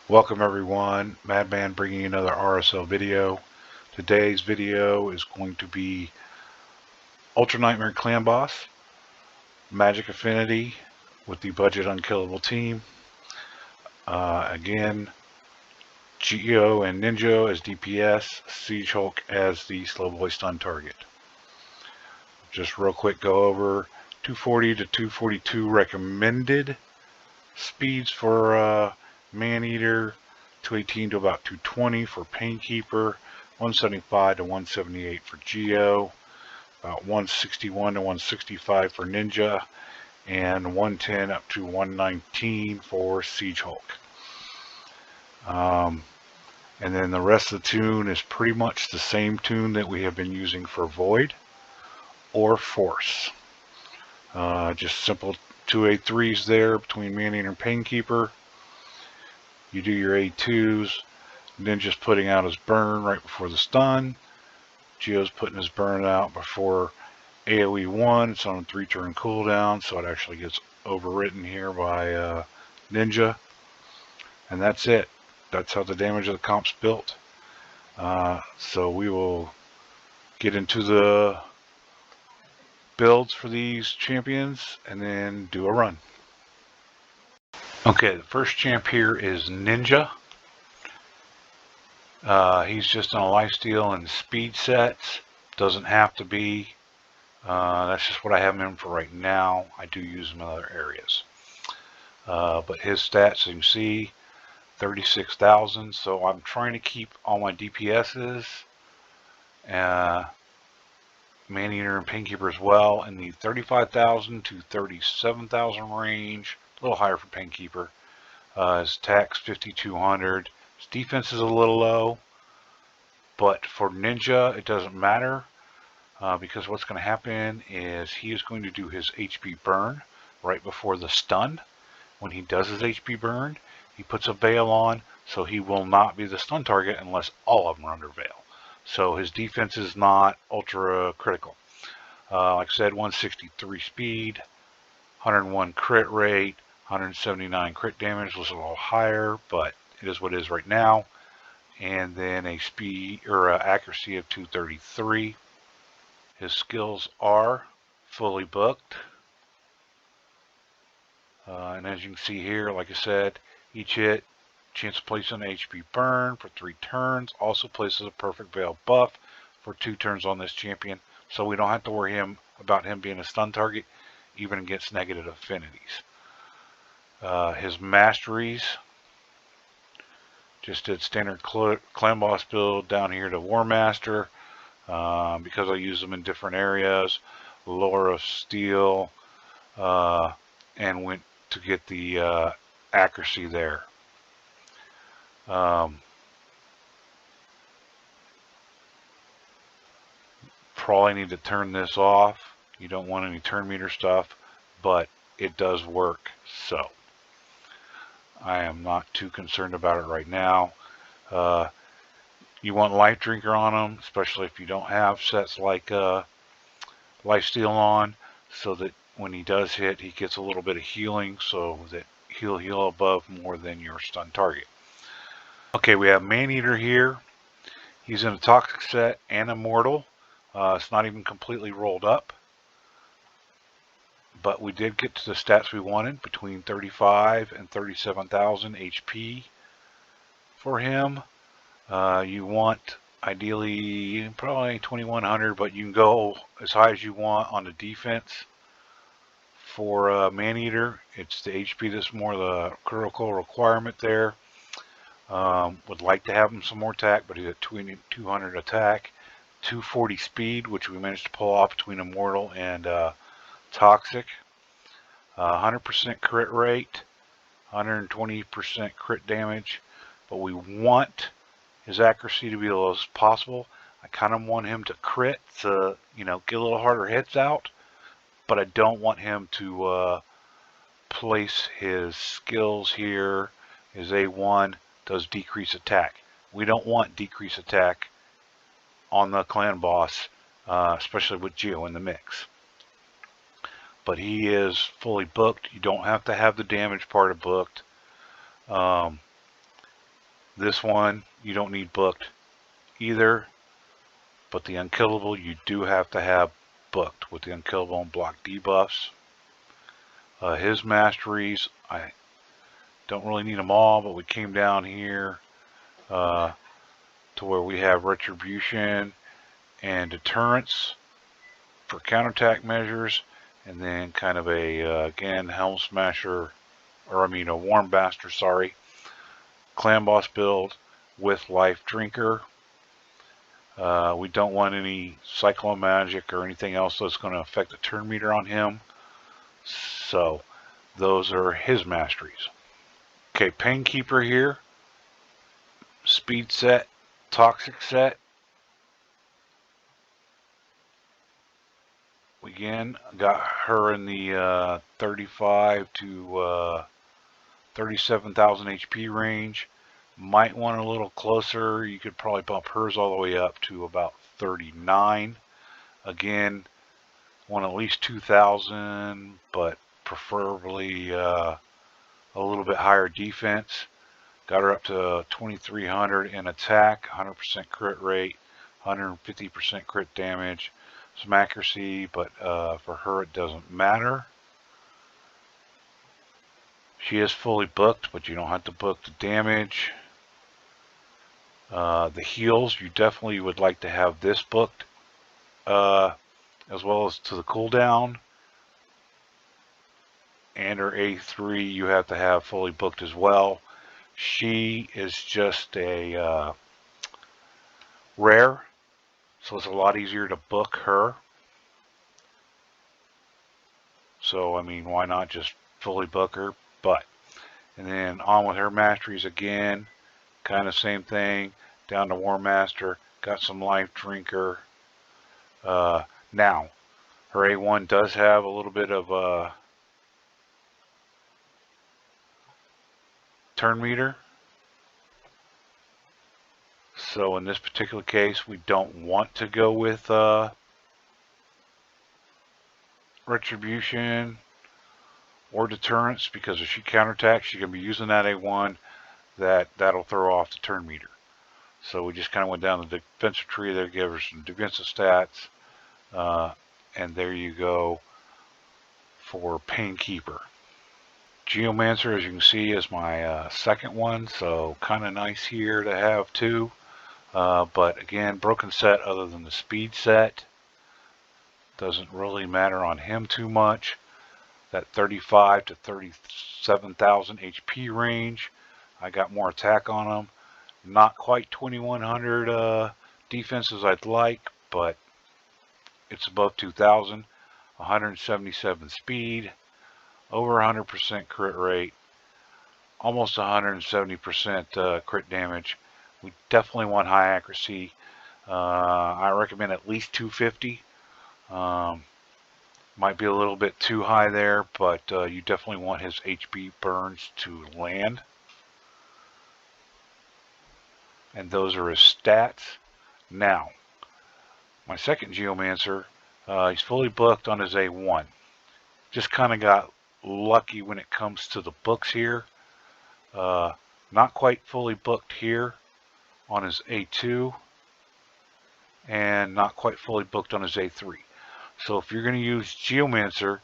Welcome everyone, Madman bringing you another RSL video. Today's video is going to be Ultra Nightmare Clan Boss, Magic Affinity with the budget Unkillable team. Again, Geo and Ninja as DPS, Siege Hulk as the slow boy stun target. Just real quick go over 240 to 242 recommended speeds for Maneater, 218 to about 220 for Painkeeper, 175 to 178 for Geo, about 161 to 165 for Ninja, and 110 up to 119 for Siege Hulk. And then the rest of the tune is pretty much the same tune that we have been using for Void or Force. Just simple 2 A3s there between Maneater and Painkeeper. You do your A2s, Ninja's putting out his burn right before the stun. Geo's putting his burn out before AoE 1. It's on a 3-turn cooldown, so it actually gets overwritten here by Ninja. And that's it. That's how the damage of the comp's built. So we will get into the builds for these champions and then do a run. Okay, the first champ here is Ninja. He's just on a lifesteal and speed sets. Doesn't have to be. That's just what I have him in for right now. I do use him in other areas. But his stats, as you can see, 36,000. So I'm trying to keep all my DPSs, Maneater and Painkeeper as well, in the 35,000 to 37,000 range. A little higher for Painkeeper. His attack's 5,200. His defense is a little low, but for Ninja it doesn't matter because what's going to happen is he is going to do his HP burn right before the stun. When he does his HP burn, he puts a veil on, so he will not be the stun target unless all of them are under veil. So his defense is not ultra critical. Like I said, 163 speed, 101 crit rate, 179 crit damage. Was a little higher, but it is what it is right now. And then a speed or accuracy of 233. His skills are fully booked. And as you can see here, like I said, each hit, chance to place an HP burn for 3 turns. Also places a perfect veil buff for 2 turns on this champion. So we don't have to worry about him being a stun target, even against negative affinities. His masteries, just did standard clan boss build down here to War Master because I use them in different areas. Lore of Steel, and went to get the accuracy there. Probably need to turn this off. You don't want any turn meter stuff, but it does work, so I am not too concerned about it right now. You want Life Drinker on them, especially if you don't have sets like Lifesteal on, so that when he does hit, he gets a little bit of healing, so that he'll heal above more than your stun target. Okay, we have Maneater here. He's in a Toxic set and Immortal. It's not even completely rolled up, but we did get to the stats we wanted, between 35 and 37,000 HP for him. You want ideally probably 2,100, but you can go as high as you want on the defense. For Maneater, it's the HP that's more the critical requirement there. Would like to have him some more attack, but he's at 200 attack, 240 speed, which we managed to pull off between Immortal and Toxic. 100% crit rate, 120% crit damage, but we want his accuracy to be the lowest possible. I kind of want him to crit to, get a little harder hits out, but I don't want him to place his skills here. His A1 does decrease attack. We don't want decrease attack on the clan boss, especially with Geo in the mix. But he is fully booked. You don't have to have the damage part of booked. This one you don't need booked either, but the Unkillable you do have to have booked with the Unkillable and block debuffs. His masteries, I don't really need them all, but we came down here to where we have Retribution and Deterrence for counterattack measures, and then kind of a, again, Helm Smasher, or I mean a Warm Bastard, sorry, Clan Boss build with Life Drinker. We don't want any Cyclone Magic or anything else that's going to affect the turn meter on him. So those are his masteries. Okay, Painkeeper here. Speed set, Toxic set. Again, got her in the 35 to 37,000 HP range. Might want a little closer. You could probably bump hers all the way up to about 39. Again, want at least 2,000, but preferably a little bit higher defense. Got her up to 2,300 in attack, 100% crit rate, 150% crit damage, some accuracy, but for her it doesn't matter. She is fully booked, but you don't have to book the damage. The heals, you definitely would like to have this booked, as well as to the cooldown. And her A3 you have to have fully booked as well. She is just a rare, so it's a lot easier to book her. So, I mean, why not just fully book her? But, and then on with her masteries again, kind of same thing, down to War Master, got some Life Drinker. Now, her A1 does have a little bit of turn meter. So in this particular case, we don't want to go with Retribution or Deterrence, because if she counterattacks, she's going to be using that A1. That'll throw off the turn meter. So we just kind of went down the defensive tree there, give her some defensive stats, and there you go for Painkeeper. Geomancer, as you can see, is my second one, so kind of nice here to have too. But again, broken set other than the speed set. Doesn't really matter on him too much. That 35 to 37,000 HP range. I got more attack on him. Not quite 2,100 defense as I'd like, but it's above 2,000. 177 speed. Over 100% crit rate. Almost 170% crit damage. We definitely want high accuracy. I recommend at least 250. Might be a little bit too high there, but you definitely want his HP burns to land. And those are his stats. Now, my second Geomancer, he's fully booked on his A1. Just kind of got lucky when it comes to the books here. Not quite fully booked here on his A2, and not quite fully booked on his A3. So if you're going to use Geomancer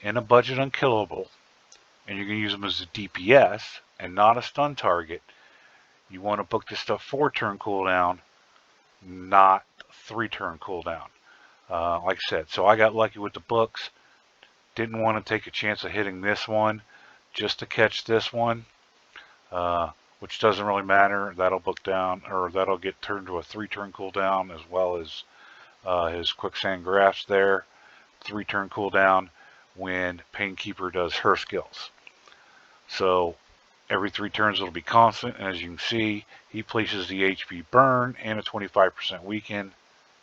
in a budget Unkillable, and you're going to use him as a DPS and not a stun target, you want to book this stuff 4 turn cooldown, not 3 turn cooldown. Like I said, so I got lucky with the books. Didn't want to take a chance of hitting this one just to catch this one, which doesn't really matter. That'll book down, or that'll get turned to a 3 turn cooldown, as well as his Quicksand Grasp there, 3 turn cooldown when Painkeeper does her skills. So every 3 turns it'll be constant, and as you can see, he places the HP burn and a 25% weaken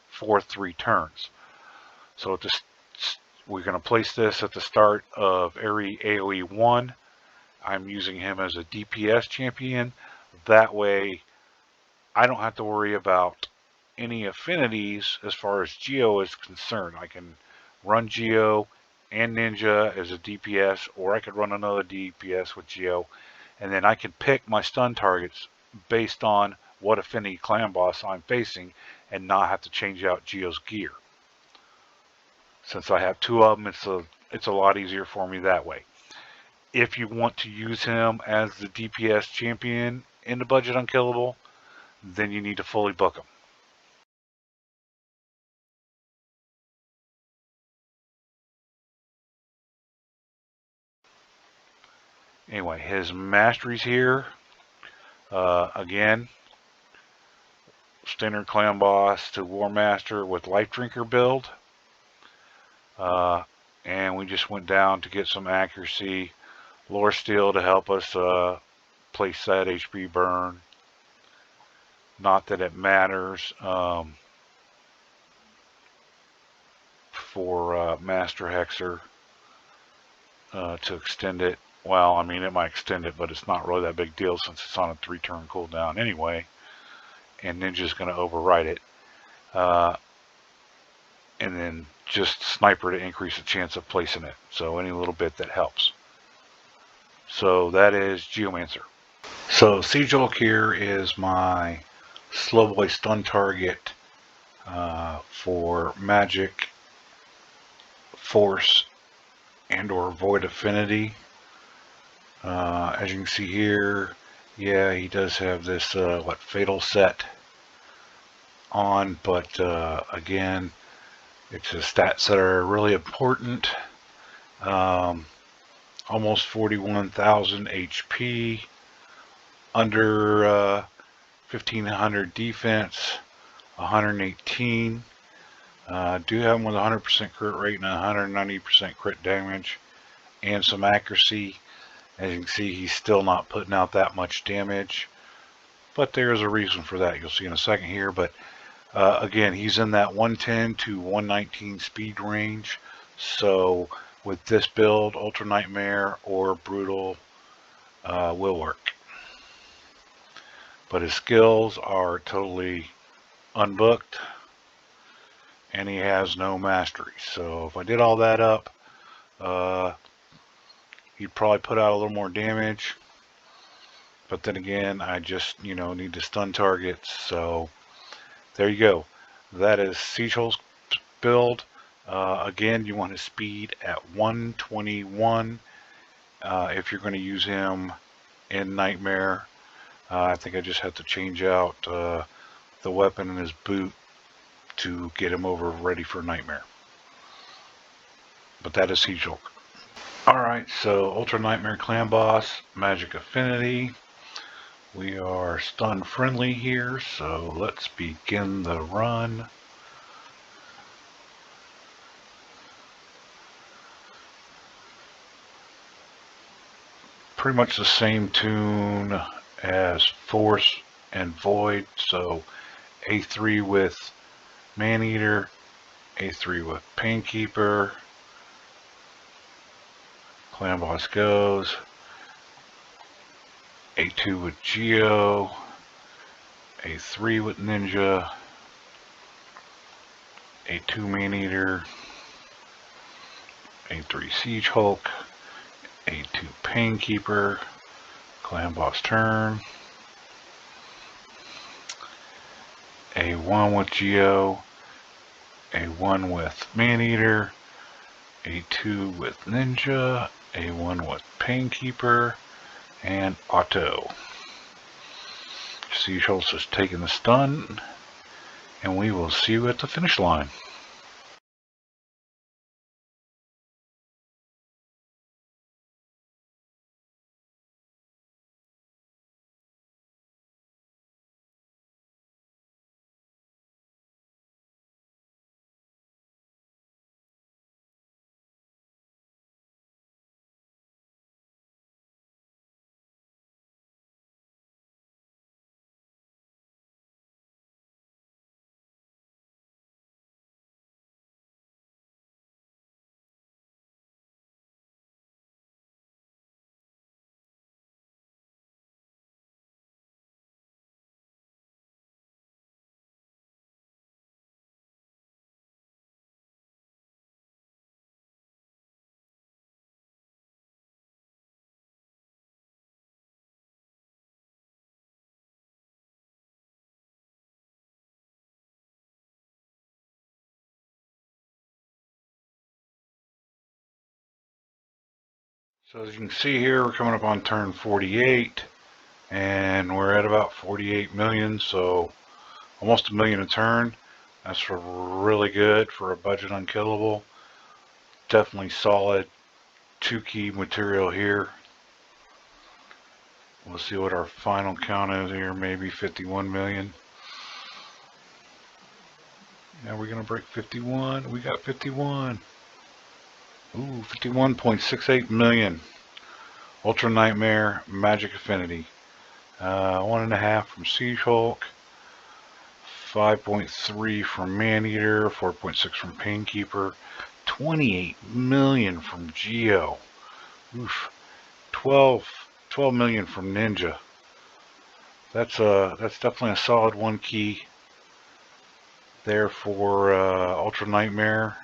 for 3 turns. So at this, we're going to place this at the start of every AoE 1. I'm using him as a DPS champion. That way I don't have to worry about any affinities as far as Geo is concerned. I can run Geo and Ninja as a DPS, or I could run another DPS with Geo, and then I can pick my stun targets based on what Affinity clan boss I'm facing and not have to change out Geo's gear. Since I have two of them, it's a lot easier for me that way. If you want to use him as the DPS champion in the budget Unkillable, then you need to fully book him. Anyway, his masteries here, again, standard clan boss to war master with life drinker build. And we just went down to get some accuracy, lore steel to help us place that HP burn. Not that it matters for Master Hexer to extend it. Well, I mean, it might extend it, but it's not really that big deal since it's on a 3-turn cooldown anyway. And Ninja's going to override it. And then just Sniper to increase the chance of placing it. So any little bit that helps. So that is Geomancer. So Siegel here is my slow boy stun target for magic, force, and or void affinity. As you can see here, yeah, he does have this fatal set on, but again, it's the stats that are really important. Almost 41,000 HP, under 1,500 defense, 118. Do have him with 100% crit rate and 190% crit damage, and some accuracy. As you can see, he's still not putting out that much damage, but there's a reason for that. You'll see in a second here. But again, he's in that 110 to 119 speed range. So with this build, Ultra Nightmare or Brutal will work. But his skills are totally unbooked, and he has no mastery. So if I did all that up, he'd probably put out a little more damage. But then again, I just, need to stun targets. So there you go. That is Siegel's build. Again, you want his speed at 121 if you're going to use him in Nightmare. I think I just have to change out the weapon in his boot to get him over ready for Nightmare. But that is Siegel. Alright, so Ultra Nightmare Clan Boss, Magic Affinity. We are stun friendly here, so let's begin the run. Pretty much the same tune as Force and Void, so A3 with Maneater, A3 with Painkeeper. Clan Boss goes. A2 with Geo. A3 with Ninja. A2 Maneater. A3 Siege Hulk. A2 Painkeeper. Clan Boss turn. A1 with Geo. A1 with Maneater. A2 with Ninja. A1 with Painkeeper. And auto. Siegel is taking the stun. And we will see you at the finish line. So as you can see here, we're coming up on turn 48, and we're at about 48 million, so almost a million a turn. That's really good for a budget unkillable. Definitely solid 2-key material here. We'll see what our final count is here, maybe 51 million. Now we're going to break 51. We got 51. Ooh, 51.68 million. Ultra Nightmare, Magic Affinity. 1.5 from Siegel, 5.3 from Maneater, 4.6 from Painkeeper, 28 million from Geo. Oof. 12 million from Ninja. That's definitely a solid 1-key there for Ultra Nightmare.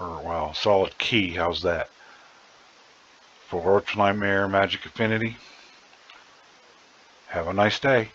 Or, well, solid key, how's that? For Ultra Nightmare Magic Affinity. Have a nice day.